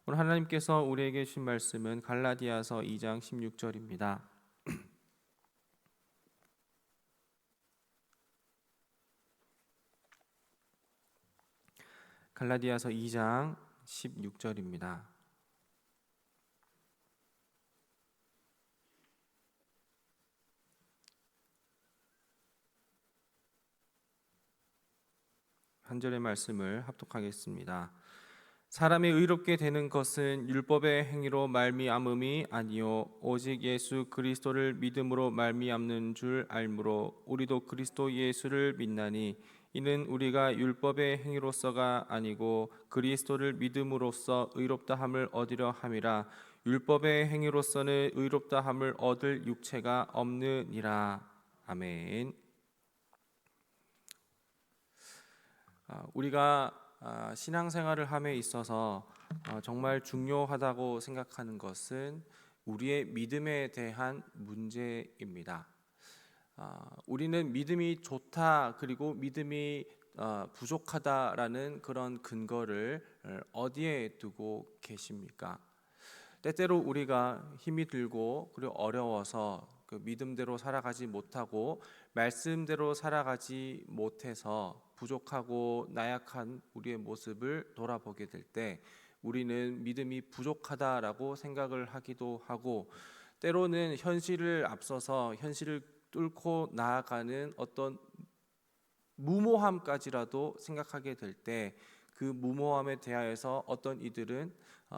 오늘 하나님께서 우리에게 주신 말씀은 갈라디아서 2장 16절입니다. 갈라디아서 2장 16절입니다. 한 절의 말씀을 합독하겠습니다. 사람이 의롭게 되는 것은 율법의 행위로 말미암음이 아니요 오직 예수 그리스도를 믿음으로 말미암는 줄 알므로 우리도 그리스도 예수를 믿나니 이는 우리가 율법의 행위로서가 아니고 그리스도를 믿음으로써 의롭다함을 얻으려 함이라. 율법의 행위로서는 의롭다함을 얻을 육체가 없느니라. 아멘. 우리가 신앙생활을 함에 있어서 정말 중요하다고 생각하는 것은 우리의 믿음에 대한 문제입니다. 우리는 믿음이 좋다 그리고 믿음이 부족하다라는 그런 근거를 어디에 두고 계십니까? 때때로 우리가 힘이 들고 그리고 어려워서 그 믿음대로 살아가지 못하고 말씀대로 살아가지 못해서 부족하고 나약한 우리의 모습을 돌아보게 될 때 우리는 믿음이 부족하다라고 생각을 하기도 하고, 때로는 현실을 앞서서 현실을 뚫고 나아가는 어떤 무모함까지라도 생각하게 될 때 그 무모함에 대하여서 어떤 이들은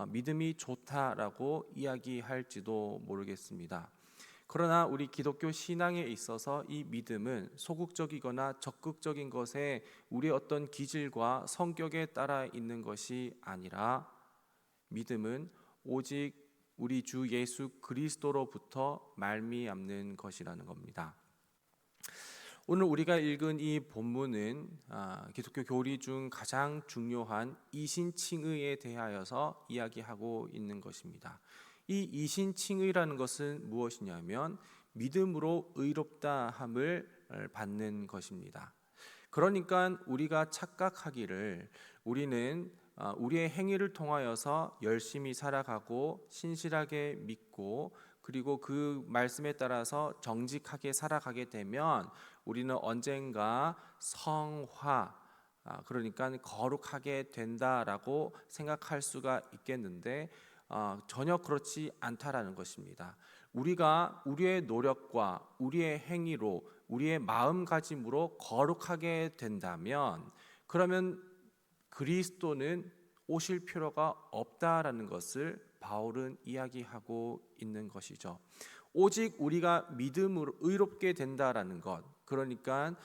믿음이 좋다라고 이야기할지도 모르겠습니다. 그러나 우리 기독교 신앙에 있어서 이 믿음은 소극적이거나 적극적인 것에 우리의 어떤 기질과 성격에 따라 있는 것이 아니라 믿음은 오직 우리 주 예수 그리스도로부터 말미암는 것이라는 겁니다. 오늘 우리가 읽은 이 본문은 기독교 교리 중 가장 중요한 이신칭의에 대하여서 이야기하고 있는 것입니다. 이 이신칭의라는 것은 무엇이냐면 믿음으로 의롭다함을 받는 것입니다. 그러니까 우리가 착각하기를 우리는 우리의 행위를 통하여서 열심히 살아가고 신실하게 믿고 그리고 그 말씀에 따라서 정직하게 살아가게 되면 우리는 언젠가 성화, 그러니까 거룩하게 된다라고 생각할 수가 있겠는데 전혀 그렇지 않다라는 것입니다. 우리가 우리의 노력과 우리의 행위로 우리의 마음가짐으로 거룩하게 된다면 그러면 그리스도는 오실 필요가 없다라는 것을 바울은 이야기하고 있는 것이죠. 오직 우리가 믿음으로 의롭게 된다라는 것, 그러니까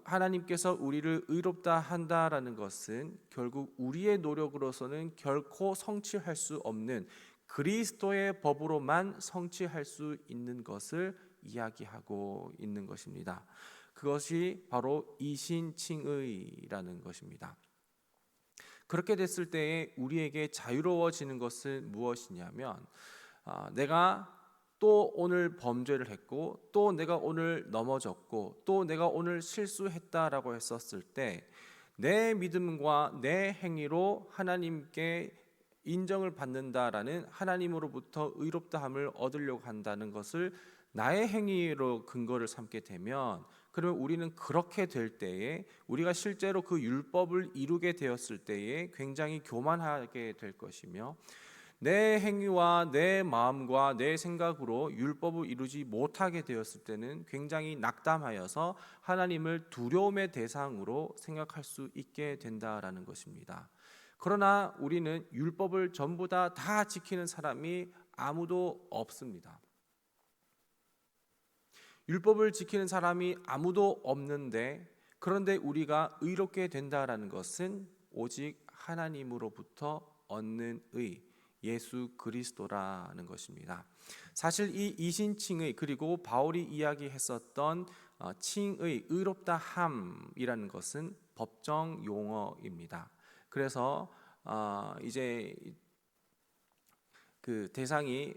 하나님께서 우리를 의롭다 한다라는 것은 결국 우리의 노력으로서는 결코 성취할 수 없는 그리스도의 법으로만 성취할 수 있는 것을 이야기하고 있는 것입니다. 그것이 바로 이신칭의라는 것입니다. 그렇게 됐을 때에 우리에게 자유로워지는 것은 무엇이냐면 내가 또 오늘 범죄를 했고 또 내가 오늘 넘어졌고 또 내가 오늘 실수했다라고 했었을 때 내 믿음과 내 행위로 하나님께 인정을 받는다라는 하나님으로부터 의롭다함을 얻으려고 한다는 것을 나의 행위로 근거를 삼게 되면 그러면 우리는 그렇게 될 때에 우리가 실제로 그 율법을 이루게 되었을 때에 굉장히 교만하게 될 것이며 내 행위와 내 마음과 내 생각으로 율법을 이루지 못하게 되었을 때는 굉장히 낙담하여서 하나님을 두려움의 대상으로 생각할 수 있게 된다라는 것입니다. 그러나 우리는 율법을 전부 다 지키는 사람이 아무도 없습니다. 율법을 지키는 사람이 아무도 없는데 그런데 우리가 의롭게 된다라는 것은 오직 하나님으로부터 얻는 의, 예수 그리스도라는 것입니다. 사실 이 이신칭의 그리고 바울이 이야기했었던 칭의, 의롭다함이라는 것은 법정 용어입니다. 그래서 이제 그 대상이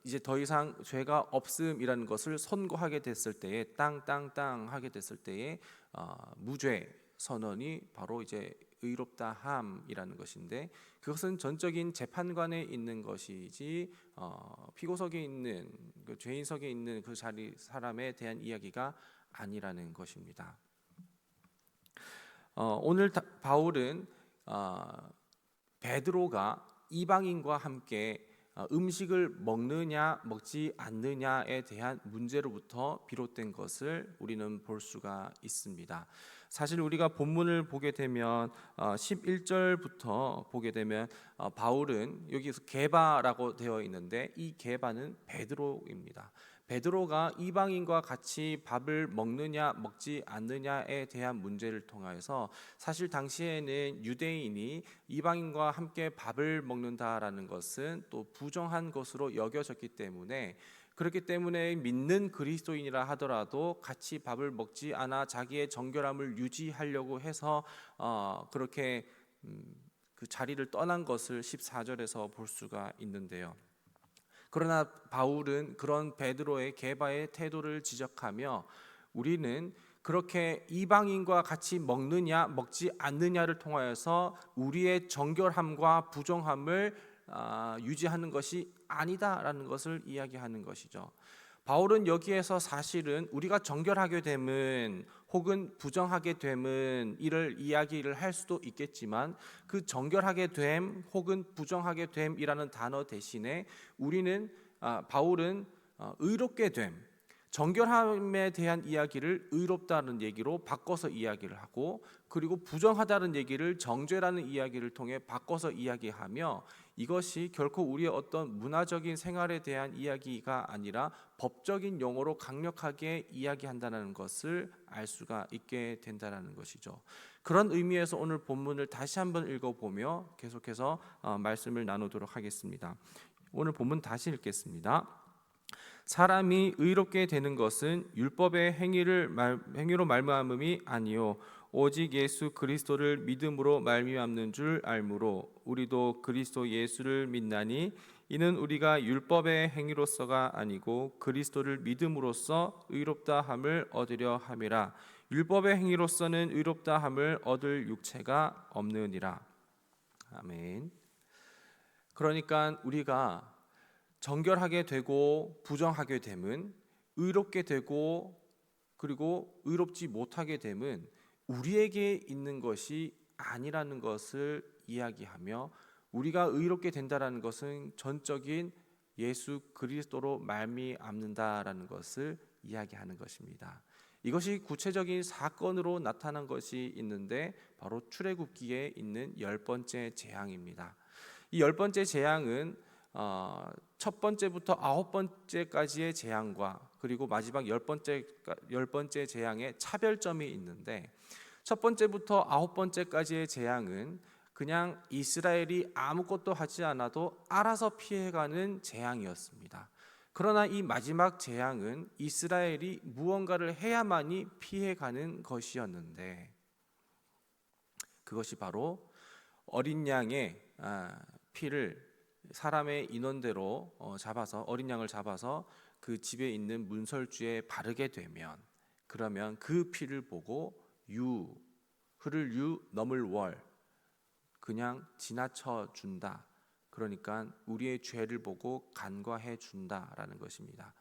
이제 더 이상 죄가 없음이라는 것을 선고하게 됐을 때에 땅땅땅 하게 됐을 때에 무죄 선언이 바로 이제 의롭다함이라는 것인데, 그것은 전적인 재판관에 있는 것이지 피고석에 있는 그 죄인석에 있는 그 자리 사람에 대한 이야기가 아니라는 것입니다. 오늘 바울은 베드로가 이방인과 함께 음식을 먹느냐 먹지 않느냐에 대한 문제로부터 비롯된 것을 우리는 볼 수가 있습니다. 사실 우리가 본문을 보게 되면 11절부터 보게 되면 바울은 여기서 게바라고 되어 있는데, 이 게바는 베드로입니다. 베드로가 이방인과 같이 밥을 먹느냐 먹지 않느냐에 대한 문제를 통해서, 사실 당시에는 유대인이 이방인과 함께 밥을 먹는다라는 것은 또 부정한 것으로 여겨졌기 때문에, 그렇기 때문에 믿는 그리스도인이라 하더라도 같이 밥을 먹지 않아 자기의 정결함을 유지하려고 해서 그렇게 그 자리를 떠난 것을 14절에서 볼 수가 있는데요. 그러나 바울은 그런 베드로의 게바의 태도를 지적하며, 우리는 그렇게 이방인과 같이 먹느냐 먹지 않느냐를 통하여서 우리의 정결함과 부정함을 유지하는 것이 아니다라는 것을 이야기하는 것이죠. 바울은 여기에서 사실은 우리가 정결하게 됨은 혹은 부정하게 됨은 이를 이야기를 할 수도 있겠지만, 그 정결하게 됨 혹은 부정하게 됨이라는 단어 대신에 바울은 의롭게 됨, 정결함에 대한 이야기를 의롭다는 얘기로 바꿔서 이야기를 하고, 그리고 부정하다는 얘기를 정죄라는 이야기를 통해 바꿔서 이야기하며, 이것이 결코 우리의 어떤 문화적인 생활에 대한 이야기가 아니라 법적인 용어로 강력하게 이야기한다는 것을 알 수가 있게 된다는 것이죠. 그런 의미에서 오늘 본문을 다시 한번 읽어보며 계속해서 말씀을 나누도록 하겠습니다. 오늘 본문 다시 읽겠습니다. 사람이 의롭게 되는 것은 율법의 행위로 말미암음이 아니요 오직 예수 그리스도를 믿음으로 말미암는 줄 알므로 우리도 그리스도 예수를 믿나니 이는 우리가 율법의 행위로서가 아니고 그리스도를 믿음으로써 의롭다함을 얻으려 함이라. 율법의 행위로서는 의롭다함을 얻을 육체가 없느니라. 아멘. 그러니까 우리가 정결하게 되고 부정하게 됨은, 의롭게 되고 그리고 의롭지 못하게 됨은 우리에게 있는 것이 아니라는 것을 이야기하며, 우리가 의롭게 된다라는 것은 전적인 예수 그리스도로 말미암는다라는 것을 이야기하는 것입니다. 이것이 구체적인 사건으로 나타난 것이 있는데, 바로 출애굽기에 있는 10번째 재앙입니다. 이 10번째 재앙은 첫 번째부터 9번째까지의 재앙과 그리고 마지막 10번째 재앙의 차별점이 있는데, 첫 번째부터 9번째까지의 재앙은 그냥 이스라엘이 아무것도 하지 않아도 알아서 피해가는 재앙이었습니다. 그러나 이 마지막 재앙은 이스라엘이 무언가를 해야만이 피해가는 것이었는데, 그것이 바로 어린 양의 피를 사람의 인원대로 어린 양을 잡아서 그 집에 있는 문설주에 바르게 되면, 그러면 그 피를 보고 흐를 유 넘을 월, 그냥 지나쳐 준다. 그러니까 우리의 죄를 보고 간과해 준다라는 것입니다.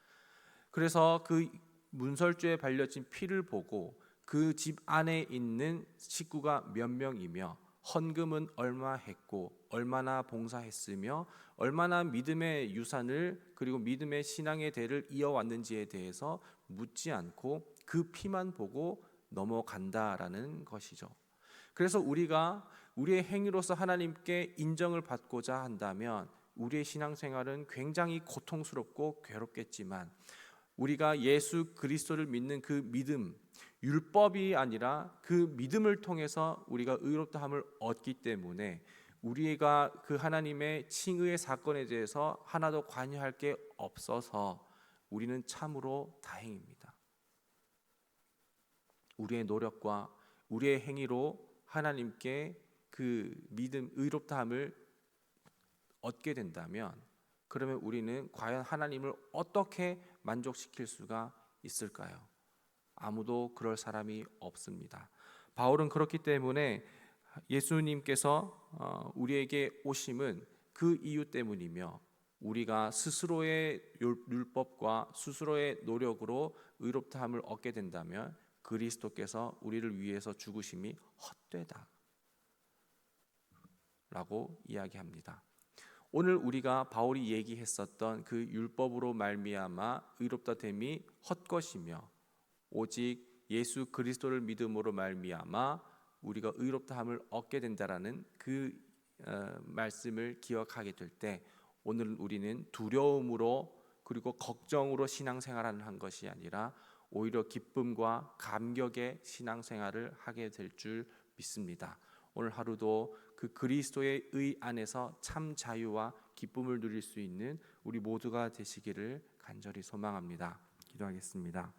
그래서 그 문설주에 발려진 피를 보고 그 집 안에 있는 식구가 몇 명이며 헌금은 얼마 했고 얼마나 봉사했으며 얼마나 믿음의 유산을 그리고 믿음의 신앙의 대를 이어왔는지에 대해서 묻지 않고 그 피만 보고 넘어간다라는 것이죠. 그래서 우리가 우리의 행위로서 하나님께 인정을 받고자 한다면 우리의 신앙생활은 굉장히 고통스럽고 괴롭겠지만, 우리가 예수 그리스도를 믿는 그 믿음, 율법이 아니라 그 믿음을 통해서 우리가 의롭다함을 얻기 때문에 우리가 그 하나님의 칭의의 사건에 대해서 하나도 관여할 게 없어서 우리는 참으로 다행입니다. 우리의 노력과 우리의 행위로 하나님께 그 믿음, 의롭다함을 얻게 된다면, 그러면 우리는 과연 하나님을 어떻게 만족시킬 수가 있을까요? 아무도 그럴 사람이 없습니다. 바울은 그렇기 때문에 예수님께서 우리에게 오심은 그 이유 때문이며 우리가 스스로의 율법과 스스로의 노력으로 의롭다함을 얻게 된다면 그리스도께서 우리를 위해서 죽으심이 헛되다 라고 이야기합니다. 오늘 우리가 바울이 얘기했었던 그 율법으로 말미암아 의롭다 됨이 헛것이며 오직 예수 그리스도를 믿음으로 말미암아 우리가 의롭다함을 얻게 된다라는 그 말씀을 기억하게 될 때 오늘 우리는 두려움으로 그리고 걱정으로 신앙생활을 것이 아니라 오히려 기쁨과 감격의 신앙생활을 하게 될 줄 믿습니다. 오늘 하루도 그 그리스도의 의 안에서 참 자유와 기쁨을 누릴 수 있는 우리 모두가 되시기를 간절히 소망합니다. 기도하겠습니다.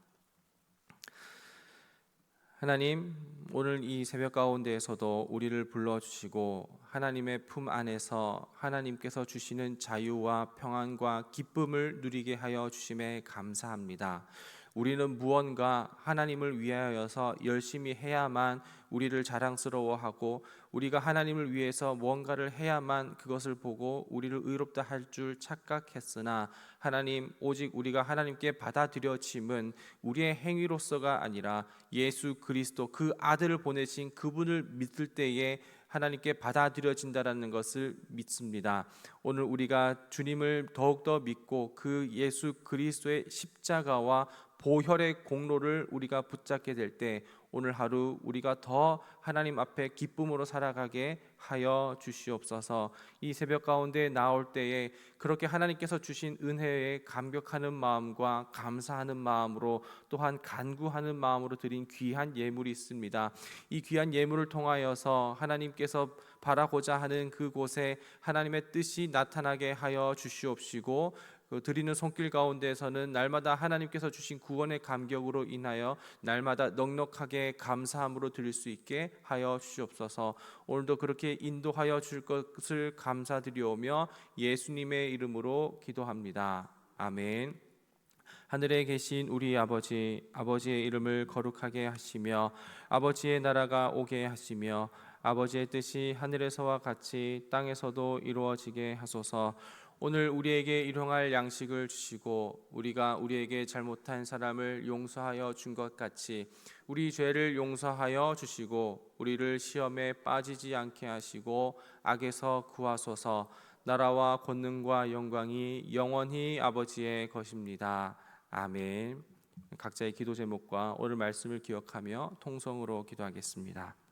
하나님, 오늘 이 새벽 가운데에서도 우리를 불러주시고 하나님의 품 안에서 하나님께서 주시는 자유와 평안과 기쁨을 누리게 하여 주심에 감사합니다. 우리는 무언가 하나님을 위하여서 열심히 해야만 우리를 자랑스러워하고 우리가 하나님을 위해서 무언가를 해야만 그것을 보고 우리를 의롭다 할 줄 착각했으나 하나님, 오직 우리가 하나님께 받아들여짐은 우리의 행위로서가 아니라 예수 그리스도 그 아들을 보내신 그분을 믿을 때에 하나님께 받아들여진다라는 것을 믿습니다. 오늘 우리가 주님을 더욱더 믿고 그 예수 그리스도의 십자가와 보혈의 공로를 우리가 붙잡게 될 때 오늘 하루 우리가 더 하나님 앞에 기쁨으로 살아가게 하여 주시옵소서. 이 새벽 가운데 나올 때에 그렇게 하나님께서 주신 은혜에 감격하는 마음과 감사하는 마음으로 또한 간구하는 마음으로 드린 귀한 예물이 있습니다. 이 귀한 예물을 통하여서 하나님께서 바라고자 하는 그곳에 하나님의 뜻이 나타나게 하여 주시옵시고 드리는 손길 가운데에서는 날마다 하나님께서 주신 구원의 감격으로 인하여 날마다 넉넉하게 감사함으로 드릴 수 있게 하여 주시옵소서. 오늘도 그렇게 인도하여 줄 것을 감사드리오며 예수님의 이름으로 기도합니다. 아멘. 하늘에 계신 우리 아버지, 아버지의 이름을 거룩하게 하시며 아버지의 나라가 오게 하시며 아버지의 뜻이 하늘에서와 같이 땅에서도 이루어지게 하소서. 오늘 우리에게 일용할 양식을 주시고 우리가 우리에게 잘못한 사람을 용서하여 준 것 같이 우리 죄를 용서하여 주시고 우리를 시험에 빠지지 않게 하시고 악에서 구하소서. 나라와 권능과 영광이 영원히 아버지의 것입니다. 아멘. 각자의 기도 제목과 오늘 말씀을 기억하며 통성으로 기도하겠습니다.